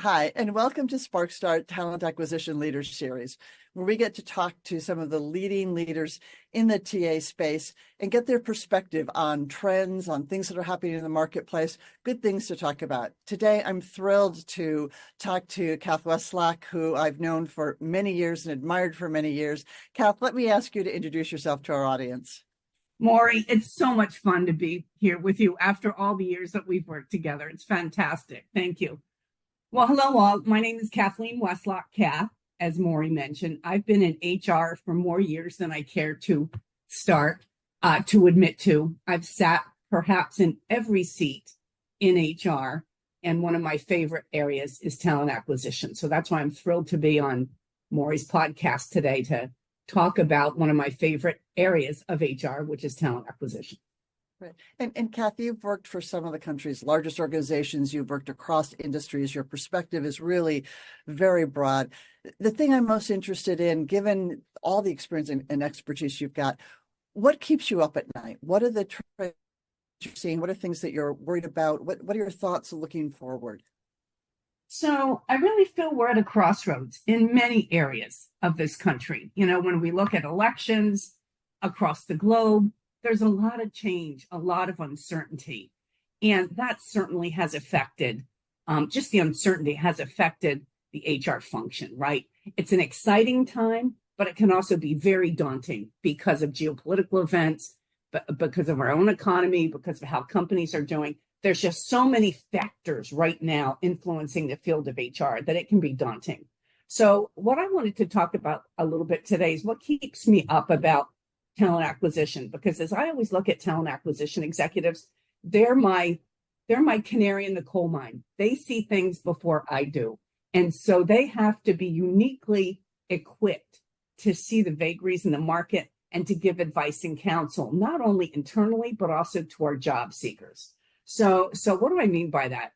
Hi, and welcome to SparcStart Talent Acquisition Leaders Series, where we get to talk to some of the leading leaders in the TA space and get their perspective on trends, on things that are happening in the marketplace, good things to talk about. Today, I'm thrilled to talk to Kath Weslock, who I've known for many years and admired for many years. Kath, let me ask you to introduce yourself to our audience. Maury, it's so much fun to be here with you after all the years that we've worked together. It's fantastic. Thank you. Well, hello all. My name is Kathleen Weslock, Kath, as Maury mentioned. I've been in HR for more years than I care to admit to. I've sat perhaps in every seat in HR, and one of my favorite areas is talent acquisition. So that's why I'm thrilled to be on Maury's podcast today to talk about one of my favorite areas of HR, which is talent acquisition. Right. And Kathy, you've worked for some of the country's largest organizations. You've worked across industries. Your perspective is really very broad. The thing I'm most interested in, given all the experience and expertise you've got, what keeps you up at night? What are the trends you're seeing? What are things that you're worried about? What are your thoughts looking forward? So I really feel we're at a crossroads in many areas of this country. You know, when we look at elections across the globe, there's a lot of change, a lot of uncertainty. And that certainly has affected, just the uncertainty has affected the HR function, right? It's an exciting time, but it can also be very daunting because of geopolitical events, because of our own economy, because of how companies are doing. There's just so many factors right now influencing the field of HR that it can be daunting. So what I wanted to talk about a little bit today is what keeps me up about talent acquisition, because as I always look at talent acquisition executives, they're my canary in the coal mine. They see things before I do. And so they have to be uniquely equipped to see the vagaries in the market and to give advice and counsel, not only internally, but also to our job seekers. So what do I mean by that?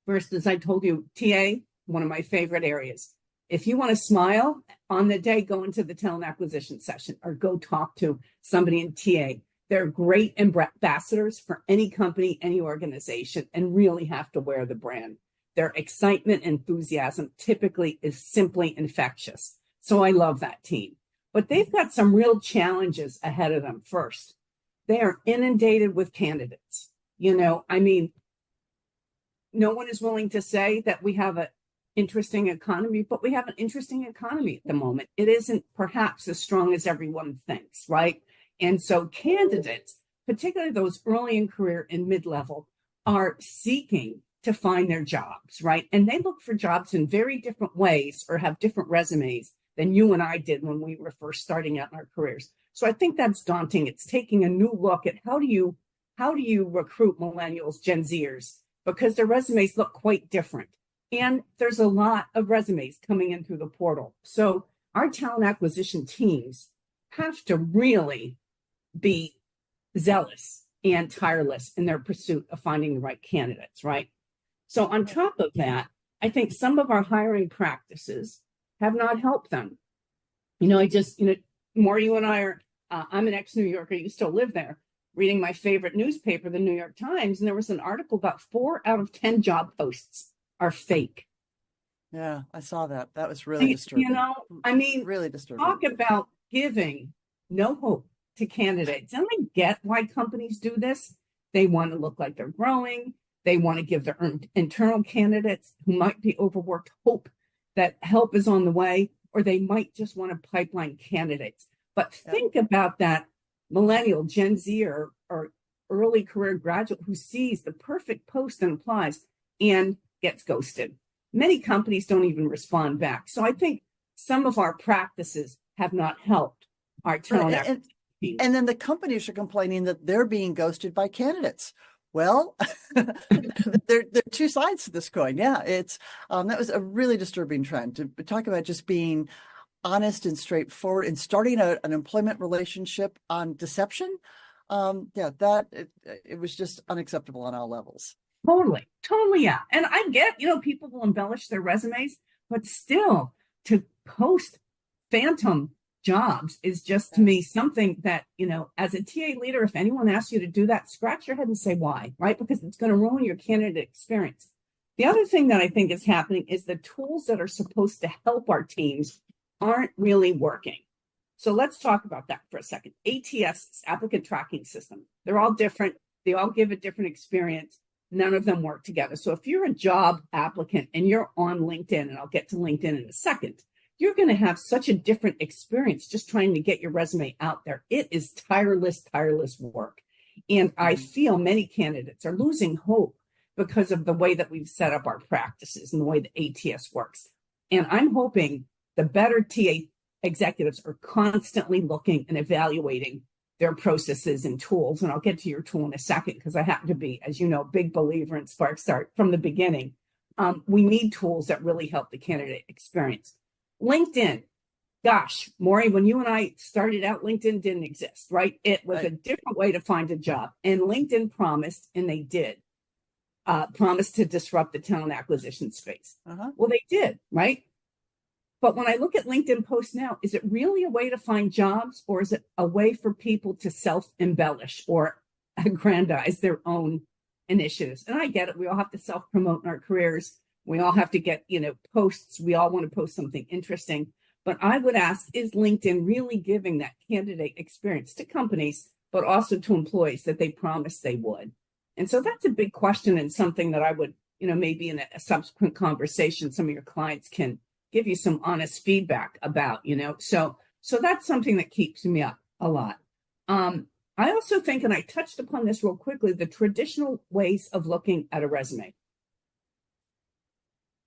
First, as I told you, TA, one of my favorite areas. If you want to smile on the day, go into the talent acquisition session or go talk to somebody in TA. They're great ambassadors for any company, any organization, and really have to wear the brand. Their excitement, enthusiasm typically is simply infectious. So I love that team. But they've got some real challenges ahead of them. First, they are inundated with candidates. You know, I mean, no one is willing to say that we have an interesting economy, but we have an interesting economy at the moment. It isn't perhaps as strong as everyone thinks, right? And so candidates, particularly those early in career and mid-level, are seeking to find their jobs, right? And they look for jobs in very different ways or have different resumes than you and I did when we were first starting out in our careers. So I think that's daunting. It's taking a new look at how do you recruit millennials, Gen Zers, because their resumes look quite different. And there's a lot of resumes coming in through the portal. So our talent acquisition teams have to really be zealous and tireless in their pursuit of finding the right candidates, right? So on top of that, I think some of our hiring practices have not helped them. Maury, you and I are, I'm an ex-New Yorker, you still live there, reading my favorite newspaper, the New York Times, and there was an article about 4 out of 10 job posts are fake. Yeah, I saw that. That was really disturbing. You know, I mean, really disturbing. Talk about giving no hope to candidates. And I get why companies do this. They want to look like they're growing. They want to give their internal candidates who might be overworked hope that help is on the way, or they might just want to pipeline candidates. But think about that millennial, Gen Z, or early career graduate who sees the perfect post and applies and gets ghosted. Many companies don't even respond back. So I think some of our practices have not helped our talent acquisition teams. And then the companies are complaining that they're being ghosted by candidates. Well, there are two sides to this coin. Yeah, it's that was a really disturbing trend to talk about just being honest and straightforward and starting an employment relationship on deception. It was just unacceptable on all levels. Totally, yeah. And I get, people will embellish their resumes, but still to post phantom jobs is just to me something that, as a TA leader, if anyone asks you to do that, scratch your head and say why, right? Because it's going to ruin your candidate experience. The other thing that I think is happening is the tools that are supposed to help our teams aren't really working. So let's talk about that for a second. ATS, applicant tracking system, they're all different. They all give a different experience. None of them work together. So if you're a job applicant and you're on LinkedIn, and I'll get to LinkedIn in a second, you're going to have such a different experience just trying to get your resume out there. It is tireless work. And I feel many candidates are losing hope because of the way that we've set up our practices and the way the ATS works. And I'm hoping the better TA executives are constantly looking and evaluating their processes and tools. And I'll get to your tool in a second because I happen to be, as you know, a big believer in SparcStart from the beginning. We need tools that really help the candidate experience. LinkedIn. Gosh, Maury, when you and I started out, LinkedIn didn't exist, right? It was a different way to find a job. And LinkedIn promised, and they did, promised to disrupt the talent acquisition space. Well, they did, right? But when I look at LinkedIn posts now, is it really a way to find jobs, or is it a way for people to self-embellish or aggrandize their own initiatives? And I get it. We all have to self-promote in our careers. We all have to get, posts. We all want to post something interesting. But I would ask, is LinkedIn really giving that candidate experience to companies, but also to employees that they promised they would? And so that's a big question, and something that I would, maybe in a subsequent conversation, some of your clients can give you some honest feedback about, So that's something that keeps me up a lot. I also think, and I touched upon this real quickly, the traditional ways of looking at a resume.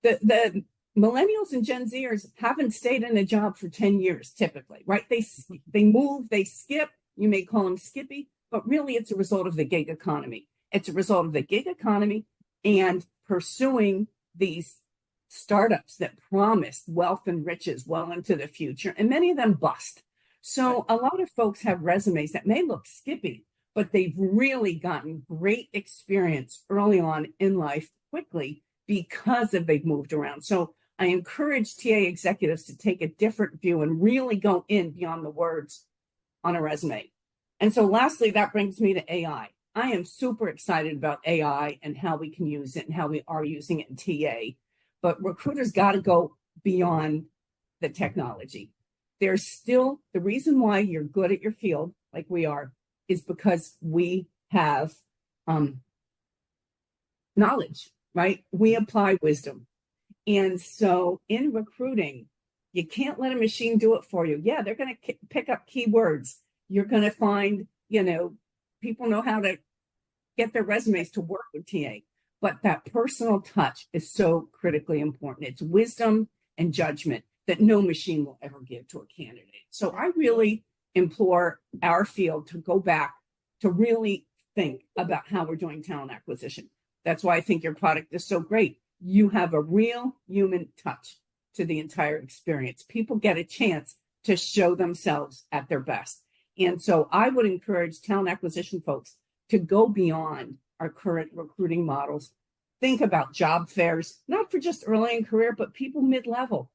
The millennials and Gen Zers haven't stayed in a job for 10 years, typically, right? They move, they skip, you may call them skippy, but really it's a result of the gig economy. It's a result of the gig economy and pursuing these startups that promise wealth and riches well into the future, and many of them bust. So a lot of folks have resumes that may look skippy, but they've really gotten great experience early on in life quickly because they've moved around. So I encourage TA executives to take a different view and really go in beyond the words on a resume. And so lastly, that brings me to AI. I am super excited about AI and how we can use it and how we are using it in TA. But recruiters got to go beyond the technology. There's still, the reason why you're good at your field, like we are, is because we have knowledge, right? We apply wisdom. And so in recruiting, you can't let a machine do it for you. Yeah, they're going to pick up keywords. You're going to find, people know how to get their resumes to work with TA. But that personal touch is so critically important. It's wisdom and judgment that no machine will ever give to a candidate. So I really implore our field to go back to really think about how we're doing talent acquisition. That's why I think your product is so great. You have a real human touch to the entire experience. People get a chance to show themselves at their best. And so I would encourage talent acquisition folks to go beyond our current recruiting models. Think about job fairs, not for just early in career, but people mid-level.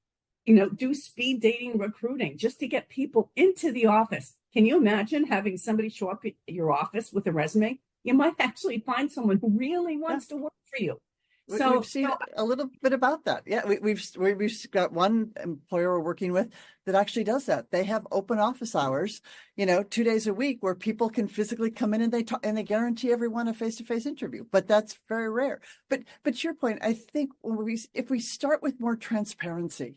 Do speed dating recruiting just to get people into the office. Can you imagine having somebody show up at your office with a resume? You might actually find someone who really wants to work for you. So we've seen a little bit about that. Yeah, we've got one employer we're working with that actually does that. They have open office hours, 2 days a week, where people can physically come in and they talk, and they guarantee everyone a face-to-face interview. But that's very rare. But to your point, I think if we start with more transparency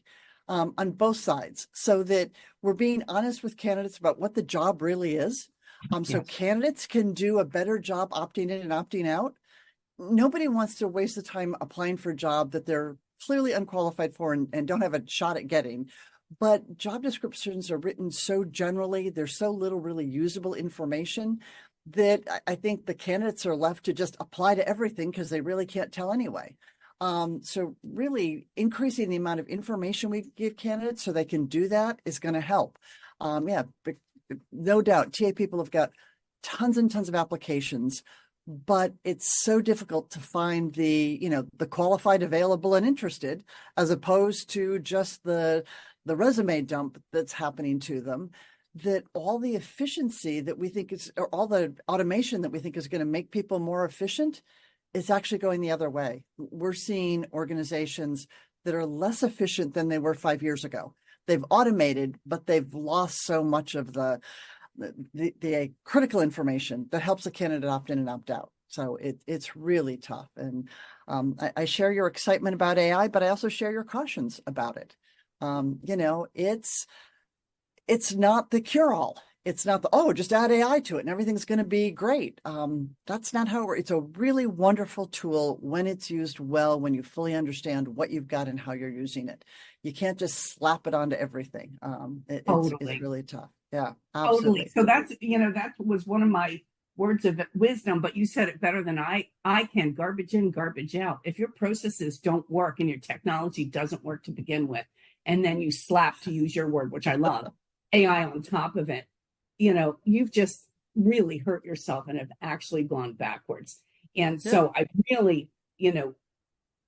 on both sides, so that we're being honest with candidates about what the job really is, so candidates can do a better job opting in and opting out. Nobody wants to waste the time applying for a job that they're clearly unqualified for and don't have a shot at getting. But job descriptions are written so generally, there's so little really usable information that I think the candidates are left to just apply to everything because they really can't tell anyway. So really increasing the amount of information we give candidates so they can do that is going to help. No doubt, TA people have got tons and tons of applications, but it's so difficult to find the qualified, available, and interested, as opposed to just the resume dump that's happening to them, that all the efficiency that we think is, or all the automation that we think is going to make people more efficient, it's actually going the other way. We're seeing organizations that are less efficient than they were 5 years ago. They've automated, but they've lost so much of the critical information that helps a candidate opt in and opt out. So it's really tough. And I share your excitement about AI, but I also share your cautions about it. It's not the cure-all. It's not just add AI to it and everything's going to be great. That's not how it works. It's a really wonderful tool when it's used well, when you fully understand what you've got and how you're using it. You can't just slap it onto everything. It's really tough. Yeah, absolutely. Totally. So that was one of my words of wisdom, but you said it better than I can. Garbage in, garbage out. If your processes don't work and your technology doesn't work to begin with, and then you slap, to use your word, which I love, AI on top of it, you've just really hurt yourself and have actually gone backwards. And so I really,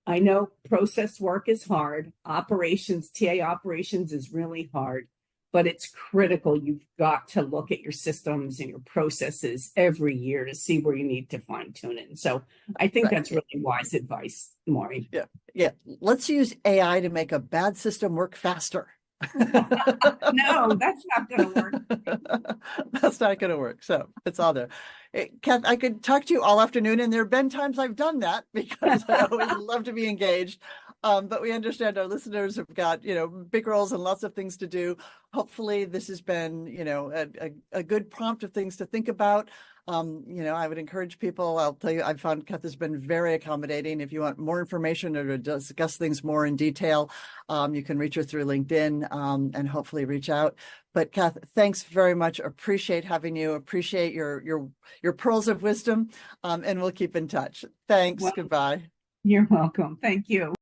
I know process work is hard. TA operations is really hard, but it's critical. You've got to look at your systems and your processes every year to see where you need to fine tune it. And so I think that's really wise advice, Maury. Yeah. Let's use AI to make a bad system work faster. No, that's not going to work. That's not going to work. So it's all there. Kath, I could talk to you all afternoon, and there have been times I've done that because I always love to be engaged. But we understand our listeners have got, big roles and lots of things to do. Hopefully this has been, a good prompt of things to think about. I would encourage people. I'll tell you, I've found Kath has been very accommodating. If you want more information or to discuss things more in detail, you can reach her through LinkedIn and hopefully reach out. But Kath, thanks very much. Appreciate having you. Appreciate your pearls of wisdom, and we'll keep in touch. Thanks. Goodbye. You're welcome. Thank you.